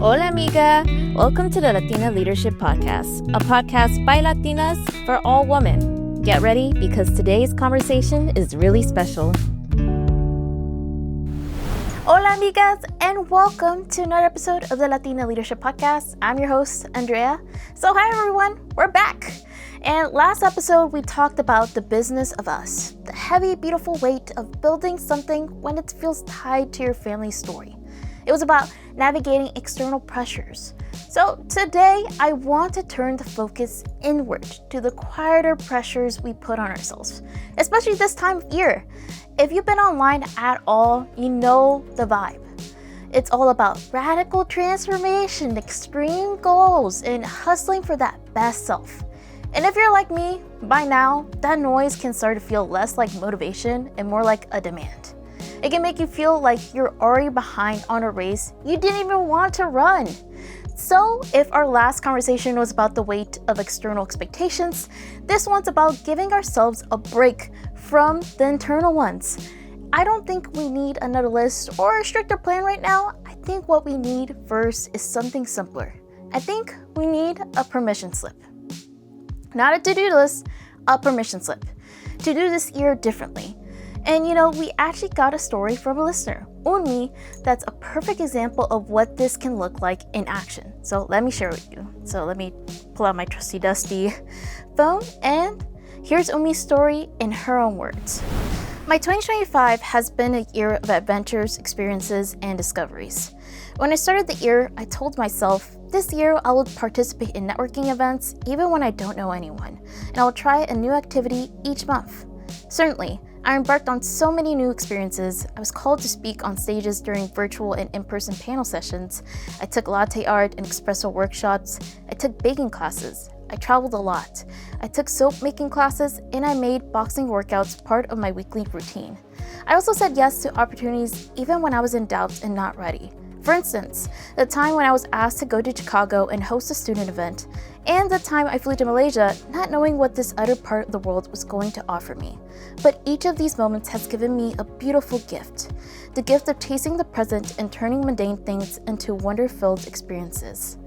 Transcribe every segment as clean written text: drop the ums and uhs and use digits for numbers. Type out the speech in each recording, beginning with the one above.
Hola, amiga. Welcome to the Latina Leadership Podcast, a podcast by Latinas for all women. Get ready because today's conversation is really special. Hola, amigas, and welcome to another episode of the Latina Leadership Podcast. I'm your host, Andrea. So hi, everyone. We're back. And last episode, we talked about the business of us, the heavy, beautiful weight of building something when it feels tied to your family story. It was about navigating external pressures. So today, I want to turn the focus inward to the quieter pressures we put on ourselves, especially this time of year. If you've been online at all, you know the vibe. It's all about radical transformation, extreme goals, and hustling for that best self. And if you're like me, by now, that noise can start to feel less like motivation and more like a demand. It can make you feel like you're already behind on a race you didn't even want to run. So if our last conversation was about the weight of external expectations, this one's about giving ourselves a break from the internal ones. I don't think we need another list or a stricter plan right now. I think what we need first is something simpler. I think we need a permission slip. Not a to-do list, a permission slip. To do this year differently. And we actually got a story from a listener, Rumi, that's a perfect example of what this can look like in action. So let me share with you. So let me pull out my trusty dusty phone, and here's Rumi's story in her own words. My 2025 has been a year of adventures, experiences, and discoveries. When I started the year, I told myself, this year I will participate in networking events even when I don't know anyone, and I will try a new activity each month. Certainly, I embarked on so many new experiences. I was called to speak on stages during virtual and in-person panel sessions. I took latte art and espresso workshops. I took baking classes. I traveled a lot. I took soap making classes, and I made boxing workouts part of my weekly routine. I also said yes to opportunities even when I was in doubt and not ready. For instance, the time when I was asked to go to Chicago and host a student event, and the time I flew to Malaysia not knowing what this other part of the world was going to offer me. But each of these moments has given me a beautiful gift, the gift of tasting the present and turning mundane things into wonder-filled experiences.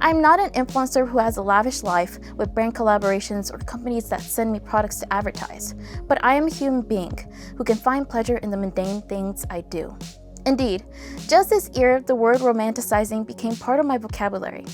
I'm not an influencer who has a lavish life with brand collaborations or companies that send me products to advertise, but I am a human being who can find pleasure in the mundane things I do. Indeed, just this year, the word romanticizing became part of my vocabulary.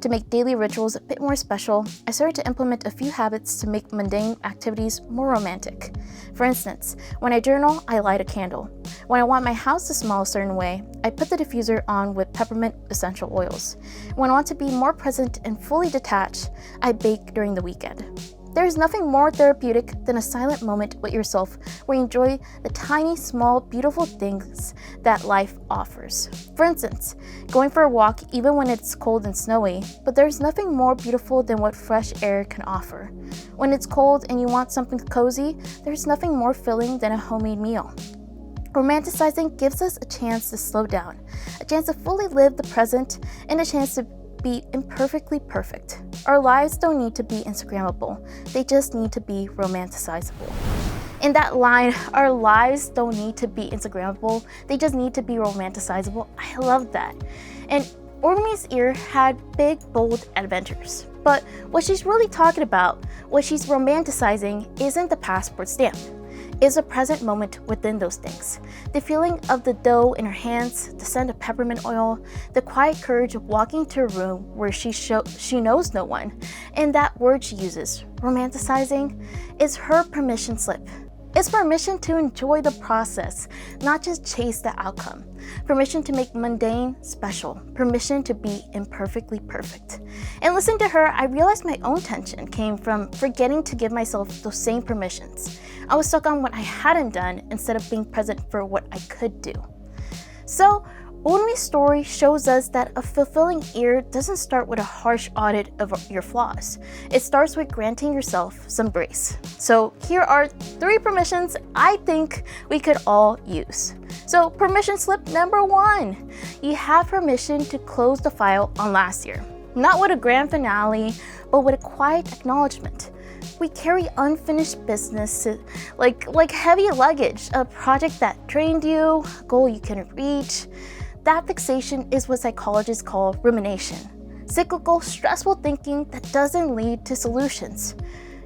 To make daily rituals a bit more special, I started to implement a few habits to make mundane activities more romantic. For instance, when I journal, I light a candle. When I want my house to smell a certain way, I put the diffuser on with peppermint essential oils. When I want to be more present and fully detached, I bake during the weekend. There is nothing more therapeutic than a silent moment with yourself where you enjoy the tiny, small, beautiful things that life offers. For instance, going for a walk even when it's cold and snowy, but there's nothing more beautiful than what fresh air can offer. When it's cold and you want something cozy, there's nothing more filling than a homemade meal. Romanticizing gives us a chance to slow down, a chance to fully live the present, and a chance to be imperfectly perfect. Our lives don't need to be Instagrammable, they just need to be romanticizable. In that line, our lives don't need to be Instagrammable, they just need to be romanticizable. I love that. And Rumi's ear had big, bold adventures. But what she's really talking about, what she's romanticizing, isn't the passport stamp. Is a present moment within those things. The feeling of the dough in her hands, the scent of peppermint oil, the quiet courage of walking to a room where she knows no one, and that word she uses, romanticizing, is her permission slip. It's permission to enjoy the process, not just chase the outcome. Permission to make mundane special. Permission to be imperfectly perfect. And listening to her, I realized my own tension came from forgetting to give myself those same permissions. I was stuck on what I hadn't done instead of being present for what I could do. So, Rumi's story shows us that a fulfilling year doesn't start with a harsh audit of your flaws. It starts with granting yourself some grace. So here are 3 permissions I think we could all use. So permission slip number 1. You have permission to close the file on last year. Not with a grand finale, but with a quiet acknowledgement. We carry unfinished business like heavy luggage, a project that drained you, a goal you couldn't reach. That fixation is what psychologists call rumination. Cyclical, stressful thinking that doesn't lead to solutions.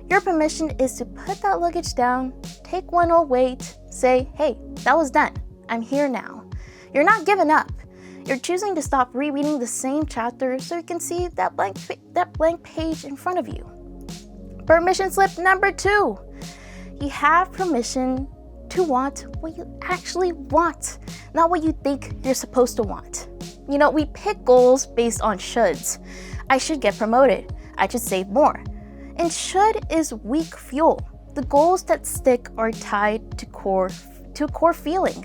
Your permission is to put that luggage down, take 108, say, hey, that was done. I'm here now. You're not giving up. You're choosing to stop rereading the same chapter so you can see that blank page in front of you. Permission slip number 2. You have permission to want what you actually want, not what you think you're supposed to want. We pick goals based on shoulds. I should get promoted. I should save more. And should is weak fuel. The goals that stick are tied to a core feeling.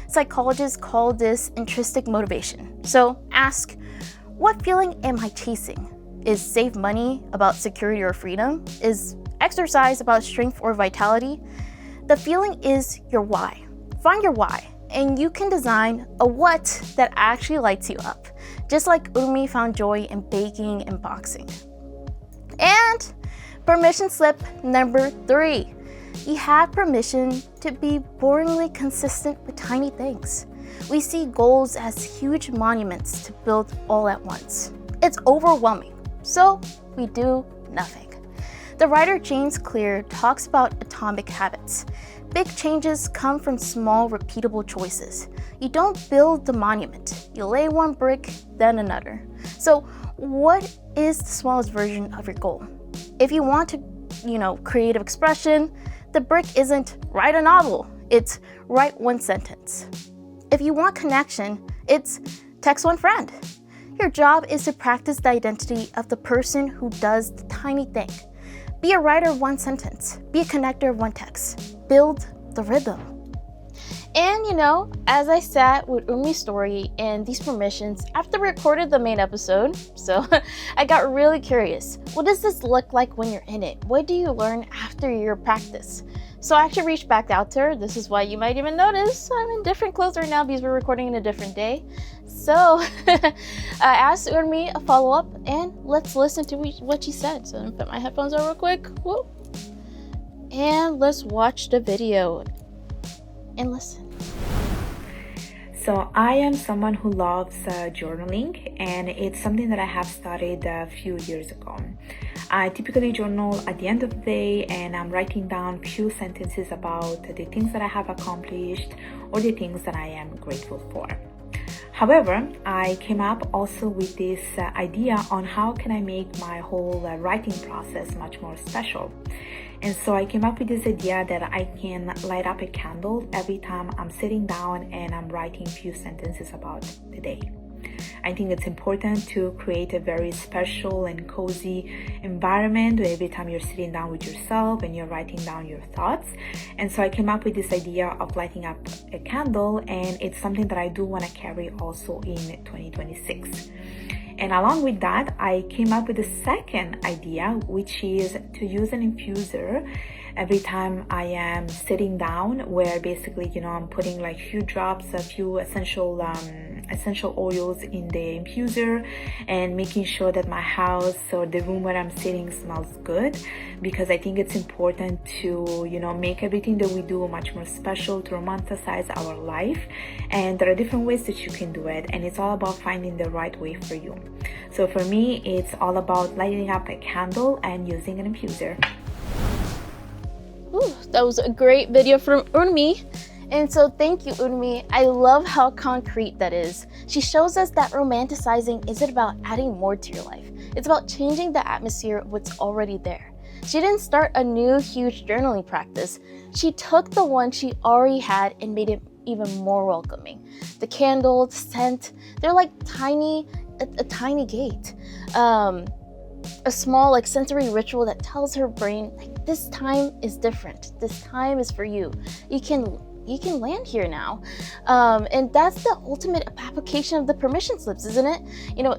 Psychologists call this intrinsic motivation. So ask, what feeling am I chasing? Is save money about security or freedom? Is exercise about strength or vitality? The feeling is your why. Find your why, and you can design a what that actually lights you up, just like Rumi found joy in baking and boxing. And permission slip number 3. You have permission to be boringly consistent with tiny things. We see goals as huge monuments to build all at once. It's overwhelming, so we do nothing. The writer James Clear talks about atomic habits. Big changes come from small, repeatable choices. You don't build the monument. You lay one brick, then another. So what is the smallest version of your goal? If you want to, creative expression, the brick isn't write a novel, it's write one sentence. If you want connection, it's text one friend. Your job is to practice the identity of the person who does the tiny thing. Be a writer of one sentence. Be a connector of one text. Build the rhythm. And as I sat with Rumi's story and these permissions after we recorded the main episode, so I got really curious. What does this look like when you're in it? What do you learn after your practice? So I actually reached back out to her. This is why you might even notice I'm in different clothes right now because we're recording in a different day. So I asked Rumi a follow-up, and let's listen to what she said. So I'm gonna put my headphones on real quick. Whoop. And let's watch the video and listen. So I am someone who loves journaling, and it's something that I have started a few years ago. I typically journal at the end of the day, and I'm writing down few sentences about the things that I have accomplished or the things that I am grateful for. However, I came up also with this idea on how can I make my whole writing process much more special. And so I came up with this idea that I can light up a candle every time I'm sitting down and I'm writing a few sentences about the day. I think it's important to create a very special and cozy environment every time you're sitting down with yourself and you're writing down your thoughts. And so I came up with this idea of lighting up a candle, and it's something that I do want to carry also in 2026. And along with that, I came up with a second idea, which is to use an infuser every time I am sitting down, where basically, I'm putting like few drops, a few essential oils in the infuser, and making sure that my house or the room where I'm sitting smells good, because I think it's important to, make everything that we do much more special, to romanticize our life. And there are different ways that you can do it, and it's all about finding the right way for you. So for me, it's all about lighting up a candle and using an infuser. Ooh, that was a great video from Rumi. And so thank you, Rumi. I love how concrete that is. She shows us that romanticizing isn't about adding more to your life. It's about changing the atmosphere of what's already there. She didn't start a new huge journaling practice. She took the one she already had and made it even more welcoming. The candle, the scent, they're like a tiny gate. A small sensory ritual that tells her brain this time is different. This time is for you. You can land here now. And that's the ultimate application of the permission slips, isn't it?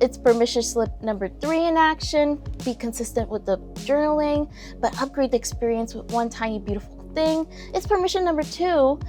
It's permission slip number 3 in action. Be consistent with the journaling, but upgrade the experience with one tiny beautiful thing. It's permission number 2.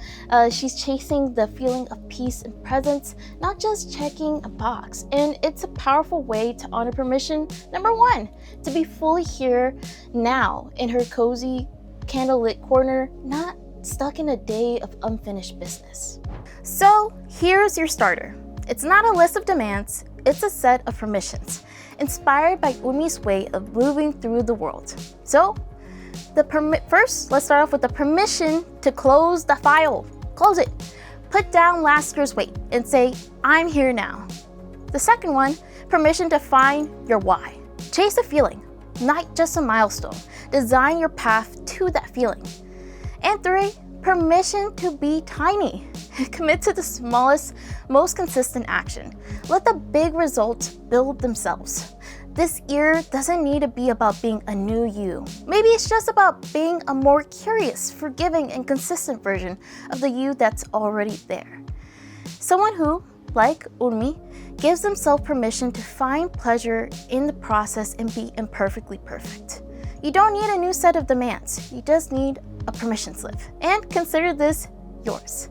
She's chasing the feeling of peace and presence, not just checking a box. And it's a powerful way to honor permission number 1, to be fully here now in her cozy candlelit corner, not stuck in a day of unfinished business. So here's your starter. It's not a list of demands, it's a set of permissions, inspired by Rumi's way of moving through the world. So, first, let's start off with the permission to close the file. Close it. Put down last year's weight and say, I'm here now. The second one, permission to find your why. Chase a feeling, not just a milestone. Design your path to that feeling. And 3, permission to be tiny. Commit to the smallest, most consistent action. Let the big results build themselves. This year doesn't need to be about being a new you. Maybe it's just about being a more curious, forgiving, and consistent version of the you that's already there. Someone who, like Rumi, gives themselves permission to find pleasure in the process and be imperfectly perfect. You don't need a new set of demands. You just need a permission slip. And consider this yours.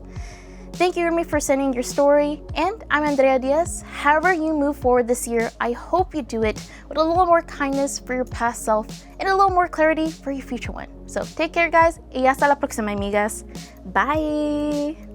Thank you, Rumi, for sending your story. And I'm Andrea Diaz. However you move forward this year, I hope you do it with a little more kindness for your past self and a little more clarity for your future one. So take care, guys. Y hasta la próxima, amigas. Bye.